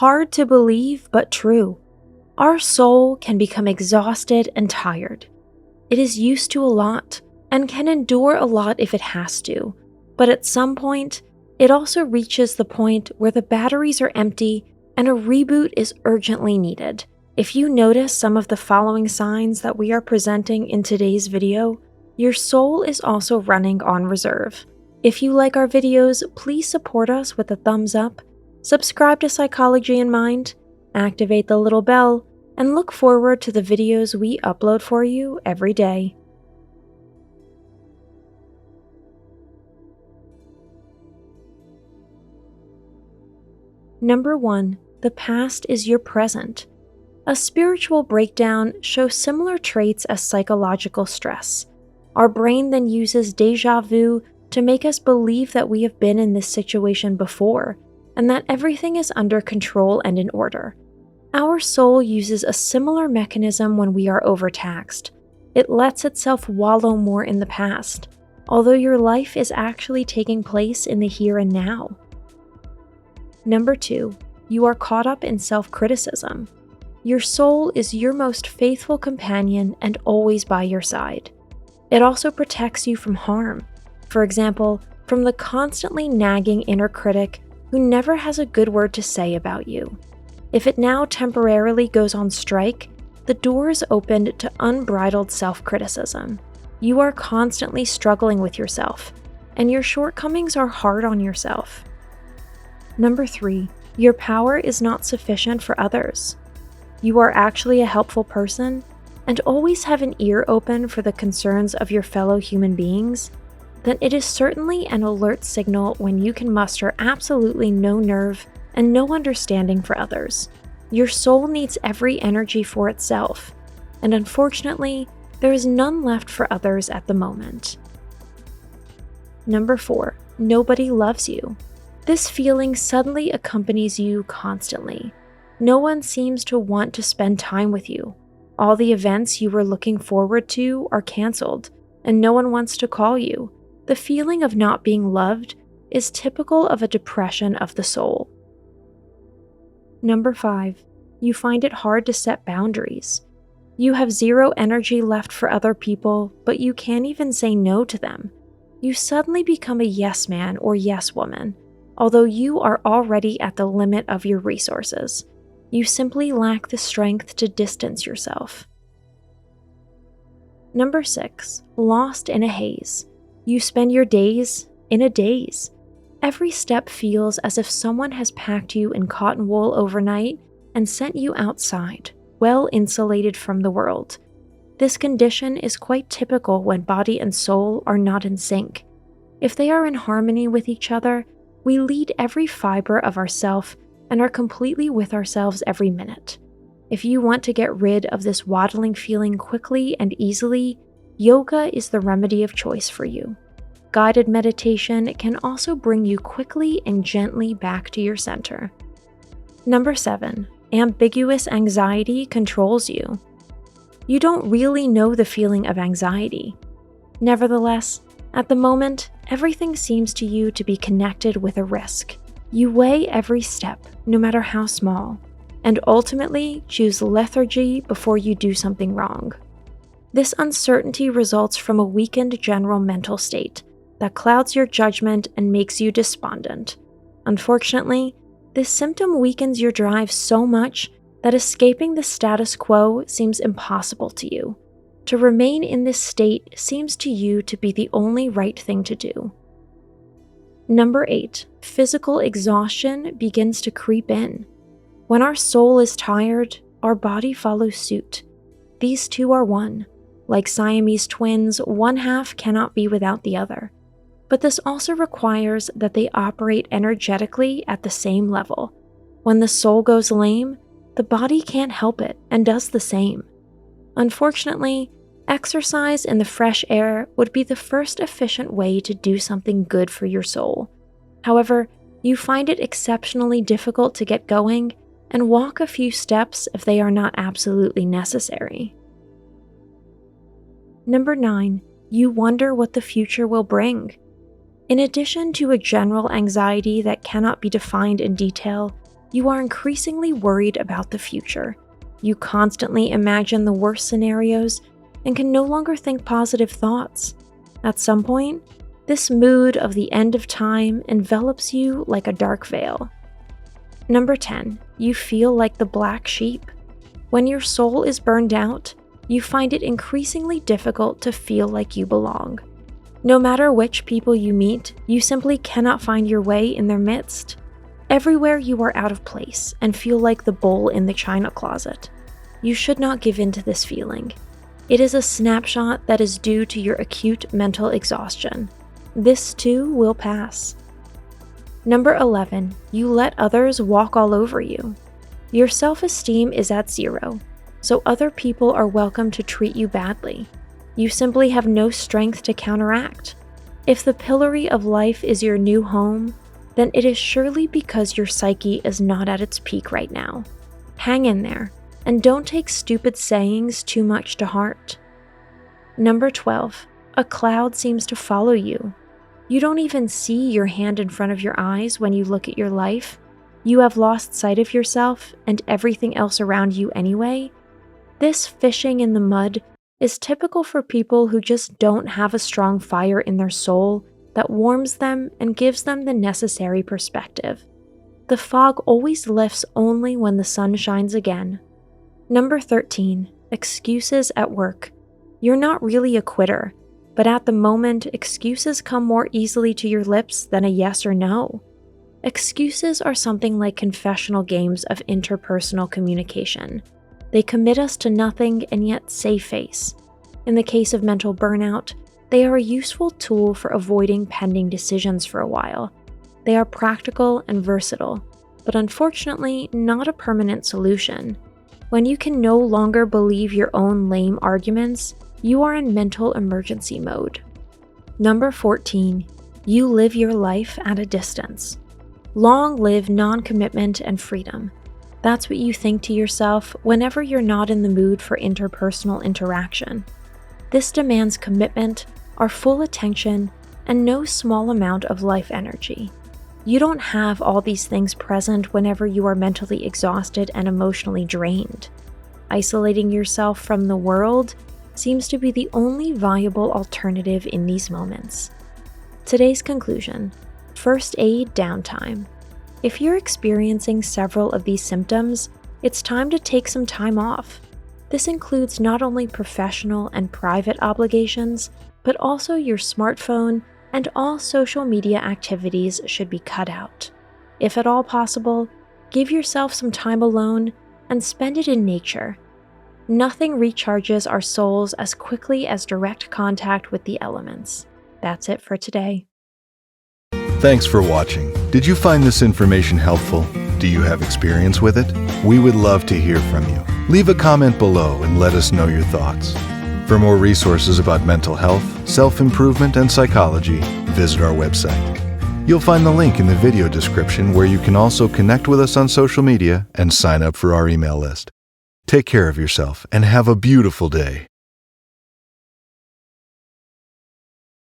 Hard to believe, but true. Our soul can become exhausted and tired. It is used to a lot and can endure a lot if it has to, but at some point, it also reaches the point where the batteries are empty and a reboot is urgently needed. If you notice some of the following signs that we are presenting in today's video, your soul is also running on reserve. If you like our videos, please support us with a thumbs up, subscribe to Psychology in Mind, activate the little bell, and look forward to the videos we upload for you every day. Number 1. The past is your present. A spiritual breakdown shows similar traits as psychological stress. Our brain then uses déjà vu to make us believe that we have been in this situation before, and that everything is under control and in order. Our soul uses a similar mechanism when we are overtaxed. It lets itself wallow more in the past, although your life is actually taking place in the here and now. Number 2. You are caught up in self-criticism. Your soul is your most faithful companion and always by your side. It also protects you from harm. For example, from the constantly nagging inner critic who never has a good word to say about you. If it now temporarily goes on strike, the door is opened to unbridled self-criticism. You are constantly struggling with yourself, and your shortcomings are hard on yourself. Number 3. Your power is not sufficient for others. You are actually a helpful person and always have an ear open for the concerns of your fellow human beings, then it is certainly an alert signal when you can muster absolutely no nerve and no understanding for others. Your soul needs every energy for itself, and unfortunately, there is none left for others at the moment. Number 4. Nobody loves you. This feeling suddenly accompanies you constantly. No one seems to want to spend time with you. All the events you were looking forward to are canceled, and no one wants to call you. The feeling of not being loved is typical of a depression of the soul. Number 5. You find it hard to set boundaries. You have zero energy left for other people, but you can't even say no to them. You suddenly become a yes man or yes woman, although you are already at the limit of your resources. You simply lack the strength to distance yourself. Number 6. Lost in a haze. You spend your days in a daze. Every step feels as if someone has packed you in cotton wool overnight and sent you outside, well insulated from the world. This condition is quite typical when body and soul are not in sync. If they are in harmony with each other, we lead every fiber of ourself and are completely with ourselves every minute. If you want to get rid of this waddling feeling quickly and easily, yoga is the remedy of choice for you. Guided meditation can also bring you quickly and gently back to your center. Number 7. Ambiguous anxiety controls you. You don't really know the feeling of anxiety. Nevertheless, at the moment, everything seems to you to be connected with a risk. You weigh every step, no matter how small, and ultimately choose lethargy before you do something wrong. This uncertainty results from a weakened general mental state that clouds your judgment and makes you despondent. Unfortunately, this symptom weakens your drive so much that escaping the status quo seems impossible to you. To remain in this state seems to you to be the only right thing to do. Number 8. Physical exhaustion begins to creep in. When our soul is tired, our body follows suit. These two are one. Like Siamese twins, one half cannot be without the other. But this also requires that they operate energetically at the same level. When the soul goes lame, the body can't help it and does the same. Unfortunately, exercise in the fresh air would be the first efficient way to do something good for your soul. However, you find it exceptionally difficult to get going and walk a few steps if they are not absolutely necessary. Number 9. You wonder what the future will bring. In addition to a general anxiety that cannot be defined in detail, You are increasingly worried about the future. You constantly imagine the worst scenarios and can no longer think positive thoughts. At some point, this mood of the end of time envelops you like a dark veil. Number 10, you feel like the black sheep. When your soul is burned out, you find it increasingly difficult to feel like you belong. No matter which people you meet, you simply cannot find your way in their midst. Everywhere you are out of place and feel like the bull in the china closet. You should not give in to this feeling. It is a snapshot that is due to your acute mental exhaustion. This too will pass. Number 11, you let others walk all over you. Your self-esteem is at zero, so other people are welcome to treat you badly. You simply have no strength to counteract. If the pillory of life is your new home, then it is surely because your psyche is not at its peak right now. Hang in there, and don't take stupid sayings too much to heart. Number 12, a cloud seems to follow you. You don't even see your hand in front of your eyes when you look at your life. You have lost sight of yourself and everything else around you anyway. This fishing in the mud is typical for people who just don't have a strong fire in their soul that warms them and gives them the necessary perspective. The fog always lifts only when the sun shines again. Number 13, excuses at work. You're not really a quitter, but at the moment, excuses come more easily to your lips than a yes or no. Excuses are something like confessional games of interpersonal communication. They commit us to nothing and yet save face. In the case of mental burnout, they are a useful tool for avoiding pending decisions for a while. They are practical and versatile, but unfortunately not a permanent solution. When you can no longer believe your own lame arguments, you are in mental emergency mode. Number 14, you live your life at a distance. Long live non-commitment and freedom. That's what you think to yourself whenever you're not in the mood for interpersonal interaction. This demands commitment, our full attention, and no small amount of life energy. You don't have all these things present whenever you are mentally exhausted and emotionally drained. Isolating yourself from the world seems to be the only viable alternative in these moments. Today's conclusion: first aid downtime. If you're experiencing several of these symptoms, it's time to take some time off. This includes not only professional and private obligations, but also your smartphone, and all social media activities should be cut out. If at all possible, give yourself some time alone and spend it in nature. Nothing recharges our souls as quickly as direct contact with the elements. That's it for today. Thanks for watching. Did you find this information helpful? Do you have experience with it? We would love to hear from you. Leave a comment below and let us know your thoughts. For more resources about mental health, self-improvement, and psychology, visit our website. You'll find the link in the video description where you can also connect with us on social media and sign up for our email list. Take care of yourself and have a beautiful day.